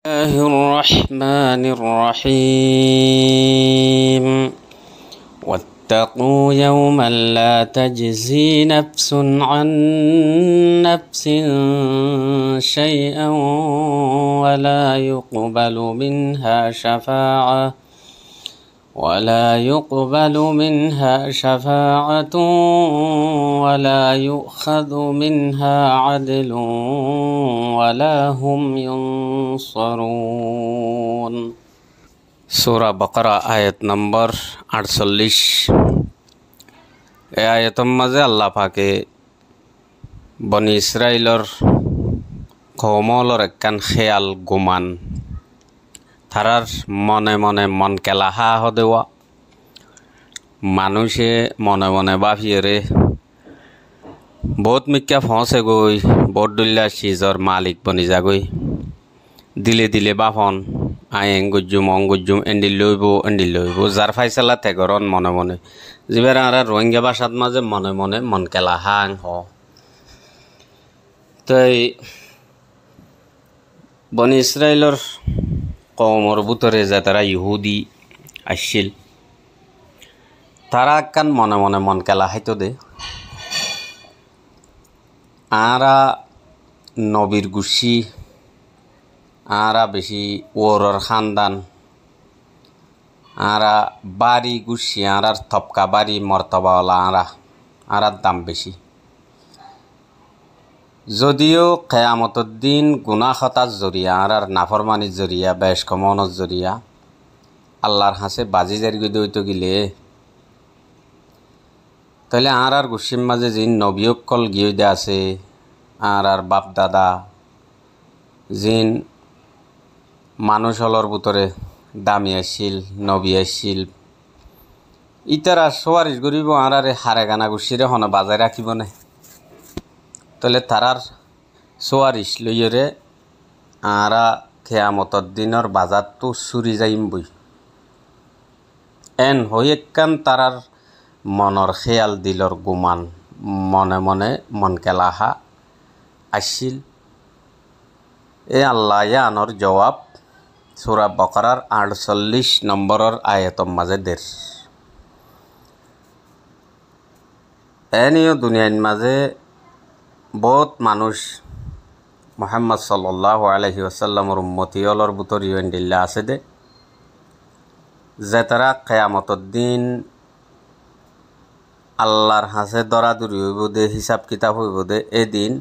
الله الرحمن الرحيم واتقوا يوما لا تجزي نفس عن نفس شيئا ولا يقبل منها شفاعة ولا يؤخذ منها عدل ولا هم ينصرون সূরা বাকারা আয়াত নম্বর 48 এই আয়াতের মাঝে আল্লাহ পাকে বনি ইসরাইলের কওমর একখান খেয়াল গুমান তারার মনে মনে মন কেলাহা হদেওয়া মানুষে মনে মনে বাফিয়ে বহুত মিক্কা ফসে গই বহুত দুল্লা সিজর মালিক বনি যাগই দিলে দিলে বাফন আয়েং গুজুম এন্ডি লইব যার ফাইসালা তেগরন মনে মনে যিবার আর রোহিঙ্গা ভাষাত মাঝে মনে মনে মন কেলাহা হ তাই বনি ইসরাইলের কওমর ভিতরে যে তারা ইহুদি আসছিল তারা একখান মনে মনে মন কেলা হাইতো দে আরা নবীর গুছি আরা বেশি ওরর খানদান আরা বাড়ি গুছি আরার থপকা বাড়ি মর্তবাওয়ালা আরার দাম বেশি যদিও কেয়ামতের দিন গুনাহ খতার জরিয়া আরার নাফরমানির জরিয়া বেশ কমনের জরিয়া আল্লাহর হাসে বাজি জারি দইতো গিলে তাহলে আর গুসিম মাঝে যিন নবীকল গিয়ে দে আছে আর বাপ দাদা যিন মানুষ হলর ভিতরে দামি আসছিল নবী আসছিল ইতারা সোয়ারিশ গরিব আর হারে গানা গুছিরে হন বাজায় রাখিব না তাহলে তারার সোয়ারিশ লইরে আরা কেয়ামতর দিনের বাজার তো চুরি যাইম বই এন হই একখান তারার মনৰ খেয়াল দিলৰ গুমান মনে মনে মন কেলাহা আসছিল এ আল্লাহ আনৰ জবাব সূরা বাকারার 48 নম্বরের আয়াতের মাঝে দের এনিও দুনিয়ার মাঝে বহুত মানুষ মুহাম্মদ সাল্লাল্লাহু আলাইহি ওয়াসাল্লামের উম্মতি হলর ভিতর ইন্দিল্লা আছে দে যে তারা কিয়ামতের দিন আল্লাহর হাসে দরাদুরি হইব দে হিসাব কিতাব হইব দে এদিন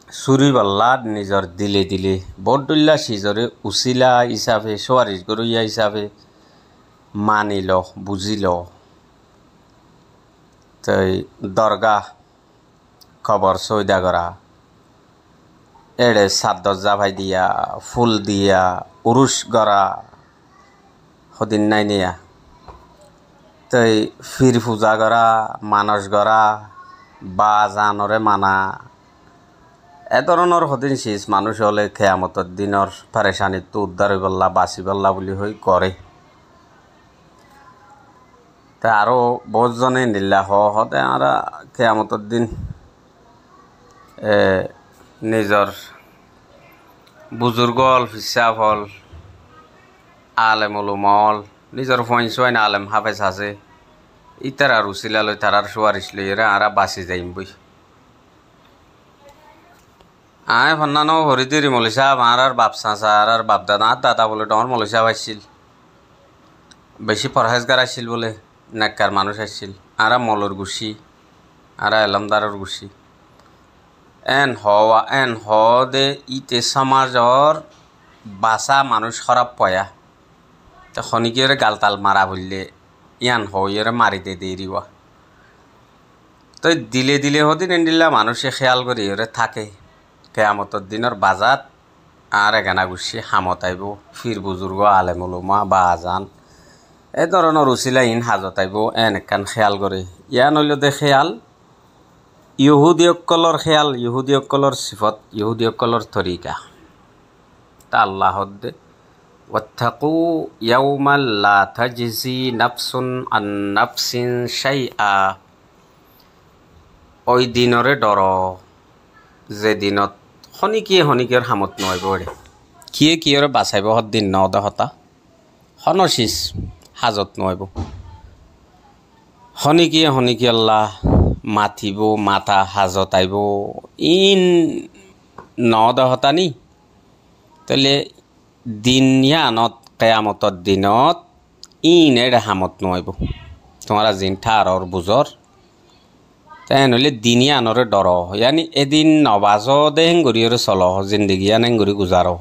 চুরি পাল্লা নিজর দিলে দিলে বরদুল্লা সিজরে উচিলা হিসাবে সোয়ারিশ গরইয়া হিসাবে মানিল বুঝিল তাই দরগাহ খবর সৈদা করা এড়ে সাত দরজা ভাই দিয়া ফুল দিয়া উরুস গড়া সদিন নাই নিয়া তাই ফির পূজা করা মানস গড়া বা জানরে মানা এ ধরনের সদিন শেষ মানুষ হলে কেয়ামতের দিনের পেরেশানিত উদ্ধার হইবল্লা বাঁচি বল্লা বুলি হই করে তা আরো বহুতজনে নিল্লা হতে আর কেয়ামতের দিন নিজর বুজুর্গ হল হিসাব হল আলেম উলুমল নিজর ফইন আলেম হাফেজ আছে ইতারা রুচিলা লই তারার সোয়ারিশ লইরা আরা বাঁচি যাইম বই আয় ফন্নানো হরিদিরি মলি সাহেব আর বাপ চাচা আর বাপ দাদা দাদা বলে ডর মলি সাহেব আসছিল বেশি পরহেজগার আসছিল বলে নেককার মানুষ আসছিল আরা মলর গুছি আরা এলমদারের গুছি এন হ দে ইতে সমাজর বাসা মানুষ খারাপ পয়া তা খনিকের গালতাল মারা বললে ইয়ান হইয়ের মারি দে দেরিবা তো দিলে দিলে হদিন এন্ডিল্লা মানুষে খেয়াল করি ওরে থাকে কেয়ামতের দিনের বাজাত আর এগানা গুছি হামত আইব ফির বুজুর্গ আলেম উলুমা বা আজান এ ধরনের উচিলা ইন হাজত আইব এন একখান খেয়াল করে ইয়ান হইল দে খেয়াল ইহুদিসকলৰ খেয়াল ইহুদিসকলৰ সিফত ইহুদিসকলৰ তরিকা তা আল্লাহ দে ওয়াত্তাকু ইয়াউমান লা তাজজি নাফসুন আন নাফসিন শাইআ ওই দিনরে ডর যে দিনত খনিকে খনিকের হামত নয় বড়ে কিয়ে কিয়রে বাঁচাইব দিন নদে হতা হনশিস হাজত নইব হনিকি আল্লাহ মাতিব মাতা হাজত আইব ইন নদে হতা নি তাহলে দিনিয়ানত কেয়ামতর দিনত ইন এর হামত নইব তোমারা জিন ঠারর বুজর তাই নইলে দিনিয়ানরে ডর ইয়ানি এদিন নবাজ দে হেঙ্গুরিয়রে চল জিন্দগিয়ান হেঙ্গুরি গুজারো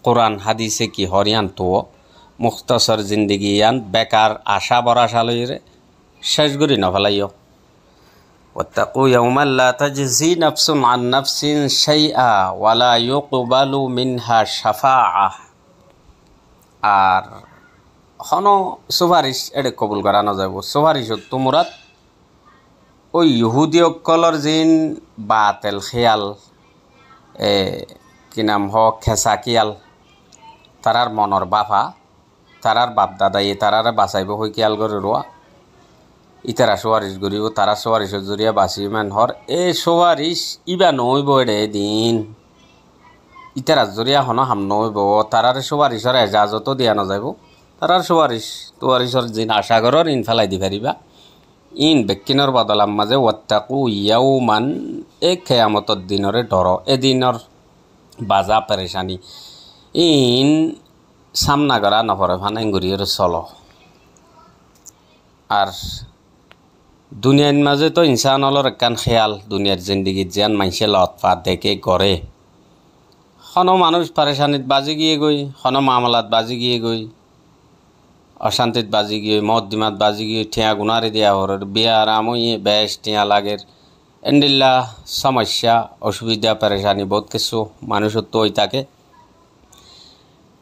কোরআন হাদিসে কি হরিয়ান তো মুখতসর জিন্দগিয়ান বেকার আশা বরাশা লইরে শেষ করি নফেলাইও واتقوا يوما لا تجزي نفس عن نفس شيئا ولا يقبل منها شفاعة আর হন সুপারিশ এডে কবুল করা না যাব সুপারিশ তোমরাত ওই ইহুদি অকলর জিন বাতেল খেয়াল কি নাম হ খেসাকিয়াল তারার মনর বাফা তারার বাপ দাদাই তারারে বাঁচাইব হই কিয়াল করে রোয়া ইতারা সুপারিশ করিব তারা সুপারিশের জরিয়া বাঁচিব হর এ সুপারিশ ইবা নইব এডে দিন ইতারা জরিয়া হন হাম নইব তারারে সুপারিশর এজাজতো দিয়া নাযাব তারার সুপারিশর জিন আশা করর ইন ফেলাই দি পারিবা ইন বেকিনর বদলাম মাঝে ওয়াত্তাকু ইয়াউমান এ কেয়ামতর দিনরে ডর এদিনর বাজা পেরেশানি ইন সামনা করা নপরে ফান এঙ্গুরিয়র চল আর দুনিয়ার মাঝে তো ইনসানলর একখান খেয়াল দুনিয়ার জিন্দগিত যেন মাইসে লতফা দেখে গড়ে হন মানুষ পেরেশানিত বাজি গিয়ে গই হন মামলাত বাজি গিয়ে গই অশান্তিত বাজি গিয়ে মদ দিমাত বাজি গিয়ে ঠিয়া গুনারে দিয়া হরের বিয়ার আমই বেশ ঠিয়া লাগের এন্ডিল্লা সমস্যা অসুবিধা পেরেশানি বহুত কিছু মানুষের তো ওই থাকে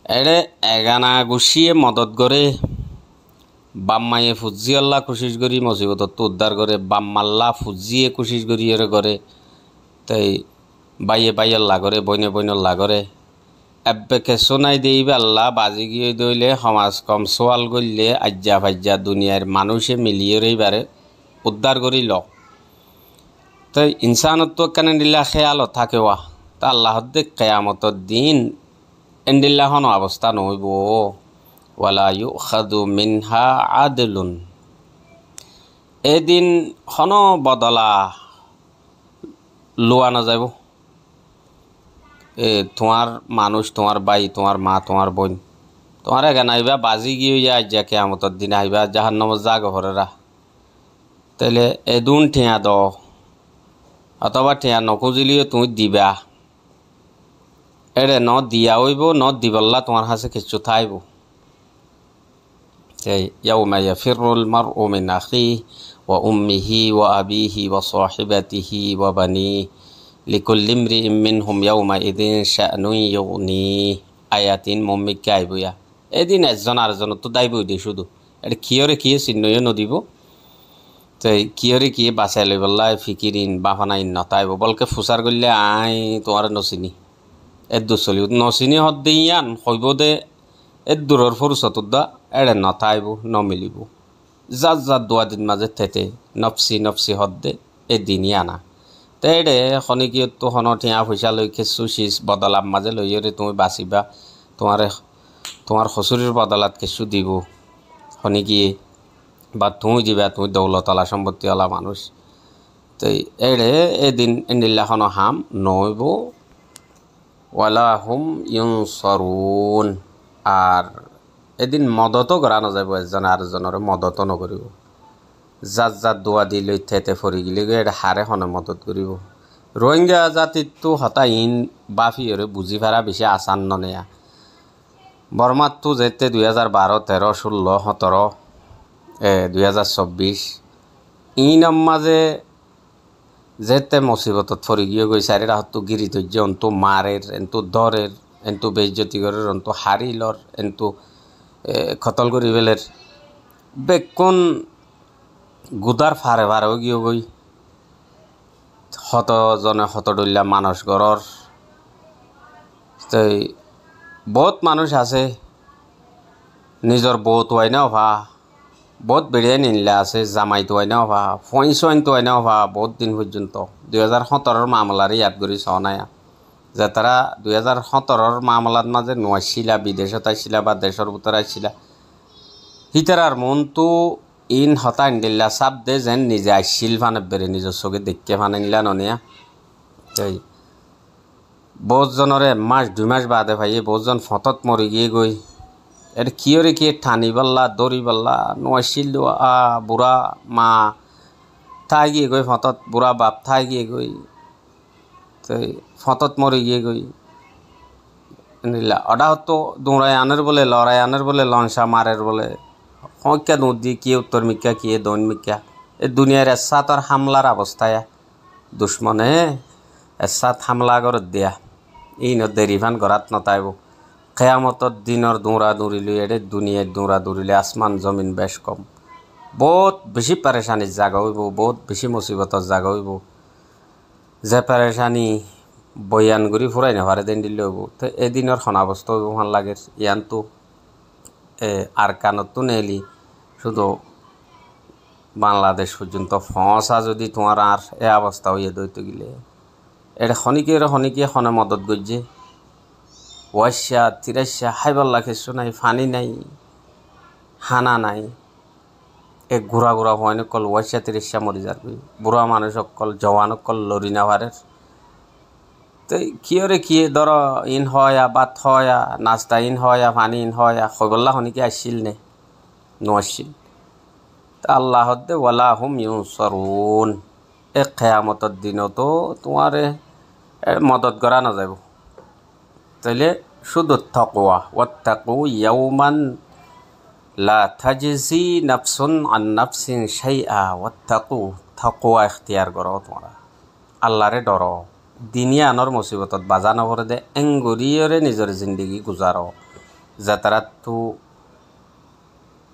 এড়ে এগানা গুছিয়ে মদত করে বাম্মাইয়ে ফুজি আল্লাহ কোশিশ করি মুসিবত তো উদ্ধার করে বাম্মাল্লা ফুজিয়ে কোশিশ করি এর করে তাই বাইয়ে আল্লাহ করে বইনে আল্লাহ করে এবেকে শোনাই দেইবে আল্লাহ বাজি গিয়ে দইলে সমাজ কম সোয়াল গইলে আজ্জা ফাজ্জা দুনিয়ার মানুষে মিলিয়ে রইবারে উদ্ধার করিল তাই ইনসানত তো কেন দিলা খেয়ালত থাকেওয়া তা আল্লাহ দে কেয়ামতর দিন এন্ডিল্লা হন অবস্থা নইব ওয়ালা ইউখাদু মিনহা আদলুন এদিন হন বদলা লোয়া না যাব তোমার মানুষ তোমার ভাই তোমার মা তোমার বোন তোমার এখানে আইবা বাজি গিয়ে যা কেয়ামতর দিন আইবা জাহান্নামত জাগ হরেরা তাইলে এদুন ঠিয়া দ অথবা ঠিয়া নখুজিলিও তুমি দিবা এড়ে ন দিয়া হইব ন দিবল্লা তোমার হাসে কিছু থাইব ইয়াউমা ইয়াফিরুল মারউ মিন আখিহি ওয়া উম্মিহি ওয়া আবিহি ওয়া সাহিবাতিহি ওয়া বানিহি লিকুল্লি ইমরিইন মিনহুম ইয়াউমাইযিন শা'নুন ইউগনি আয়াতিন মুম্মিকে আইবয়া এদিন একজন আরেকজন তো দাইবই দি শুধু এটা কিয়রে কিয়ে চিহ্নই নদিব তাই কিয়রে কিয়ে বাঁচাই লই বললা ফিকিরিন বাহানাইন নতাইব বলকে ফুসার করলে আই তোমার নচিনি এদু চলি নচিনি হদ দিয়ান হইব দে এ দূরের ফুরসত দা এড়ে নতাইব নমিলিব যার দোয়া দিন মাঝে থেতে নফসি হদ দে এ দিনই আনা তেড়ে খনিকিয়ত তো হন ঠিয়া পয়সা লৈ কিছু চিজ বদলাম মাঝে লইরে তুমি বাঁচিবা তোমার হসুরির বদলাত কিছু দিব খনিকিয়ে বা তুমি দিবা তুমি দৌলতলা সম্পত্তিওয়ালা মানুষ তো এড়ে এদিন এন্ডিল্লা হন হাম নইব ওয়ালা হুম ইউনসরুন আর এদিন মদতও করা নাযাব এজন আরেকজনের মদতও নকরিব যার দোয়া দি লৈ থেতে ফরি গিলে এটা হারে হনে মদত করিব রোহিঙ্গা জাতিটো হতা ইন বাফিয়রে বুঝি ফেরা বেশি আসান ননেয়া বর্মাতো যেতে 2012 13 16 17 2024 ইনম মাঝে যেতে মুসিবতত ফরি গিয়ে গই চারিরা হতো গিরি ধৈর্য অন্তু মারের এন্তু দরের এন্তু বেইজ্জতি করের অন্তু হারিলর এন্তু খতল করি বেলের বেকুন গুদার ফারে ফারেও গিয়ে গই হতজনে হতডল্লা মানুষ গড়র তাই বহুত মানুষ আছে নিজর বউ তোয়াই না ভা বহুত বেড়িয়ে নিলে আছে জামাই তোয়াই না ভা ফইন তোয়াই না ভা বহুত দিন পর্যন্ত 2017 মামলারে ইয়াদ করি চাও নাই যে তারা 2017 মামলার মাঝে নোয়াইছিলা বিদেশত আইছিলা বা দেশের ভিতরে আইছিলা হিতারার মনটো ইন হতা ইন্দিল্লা চাপ দে যেন নিজে আইছিল ফানে বেড়ে নিজের চোখে দেখে ফানে নিলা ননিয়া এই বহুতজনরে মাস 2 মাস বাদে ভাই বহুতজন ফতত মরি গিয়ে গই এর কিয়রে কি ঠানি পাল্লা দড়ি পাল্লা নোয়াইছিল বুড়া মা থাই গিয়ে গই ফতত বুড়া বাপ থাই গিয়ে গই তো ফতত মরি গিয়ে গই নিলা ওটা হতো দৌড়াই আনের বলে লড়াই আনের বলে লঞ্চা মারের বলে হক্যা নদী কি উত্তর মিক্কা কি দৈন মিক্কা এ দুনিয়ার এসাতর হামলার অবস্থায় দুশ্মনে এসাত হামলা করে দিয়া এই দেরিভান গড়াত নতাইব কেয়ামতর দিনের দৌড়া দৌড়িলে এডে দুনিয়ার দৌড়া দৌড়িলে আসমান জমিন বেশ কম বহুত বেশি পেরেশানির জায়গা হইব বহুত বেশি মুসিবতর জায়গা হইব যে পেরেশানি বয়ান করি ফুরাই না পারে দিন দিলে হইব তো এদিনের সনাবস্থা হইব ভাল লাগে ইয়ানতো আর কানতো নেলি শুধু বাংলাদেশ পর্যন্ত ফসা যদি তোমার আর এ অবস্থা হইয়ে দইতে গেলে এটা খনিকে খনে মদত গজ্জে ওয়াইসা তিরাইসা হাইবার কিছু নাই ফানি নাই হানা নাই এ ঘুরা হয় নকল ওয়াইসা তিরাইসা মরি যাবি বুড়া মানুষ অকল জওয়ান অকল লরি না পারের তো কিয়রে কি ধর ইন হয় বাত হয় নাস্তা ইন হয় পানি ইন হয় খবল্লা খনিকে আসছিল নে নোয়াসছিল তা আল্লাহ দে ওয়ালা হুম ইউনসরুন এ কেয়ামতের দিনতো তোমার মদত করা না যাব তাইলে শুধু তাকওয়া ওয়াত্তাকু ইয়াওমান লা তাজজি নাফসুন আন নাফসিন শাইআ ওয়াত্তাকু তাকওয়া ইখতিয়ার করো তোমরা আল্লাহরে ডরো দিনিয়া আনর মুসিবতত বাজা নপরে দে এঙ্গুরিয়রে নিজের জিন্দগি গুজারো যাতারা তো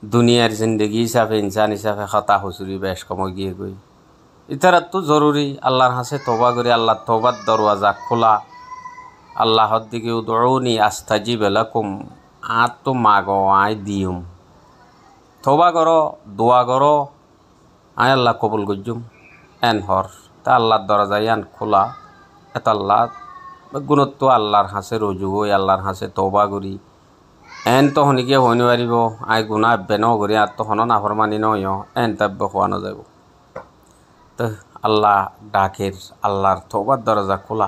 দুনিয়ার জিন্দগি হিসাবে ইনসান হিসাবে খতা হুচুরি বেশ কমই গিয়ে গই ইতারা তো জরুরি আল্লাহর হাসে তওবা করি আল্লাহর তওবার দরওয়াজা খোলা আল্লাহর দিকে উদউনি আস্তাজিব লাকুম আত তো মাগো আই দিউম তওবা করো দোয়া করো আয় আল্লাহ কবুল গজ্জুম এন হর তা আল্লাহর দরজা ইয়ান খোলা এত আল্লাহ গুণত্ব আল্লাহর হাসে রুজু হই আল্লাহর হাসে তওবা করি এন তো শনিকে হইনি পারিব আই গুণা বেন করি আর তো হন নাফরমানি নয় এন তাব্য খোয়ানো যাব তো আল্লাহ ডাকের আল্লাহর তওবার দরজা খোলা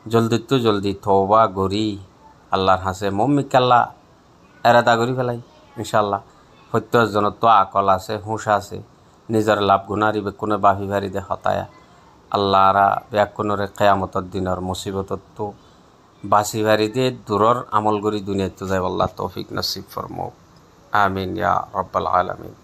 জলদি তওবা করি আল্লাহর হাসে মম্মিকাল্লা এরাদা করি ফেলাই ইনশাল্লাহ সত্যজনত তো আকল আছে হুঁশ আছে নিজের লাভ গুণারি বেকুনে বাফি ভারি দে হতায়া আল্লাহরা ব্যাকুণরে কেয়ামতর দিনের মুসিবতত তো বাসি ভারি দিয়ে দূরর আমল করি দুনিয়াতে যাই আল্লাহ তৌফিক নসিব ফরমাও আমিন ইয়া রাব্বাল আলামিন।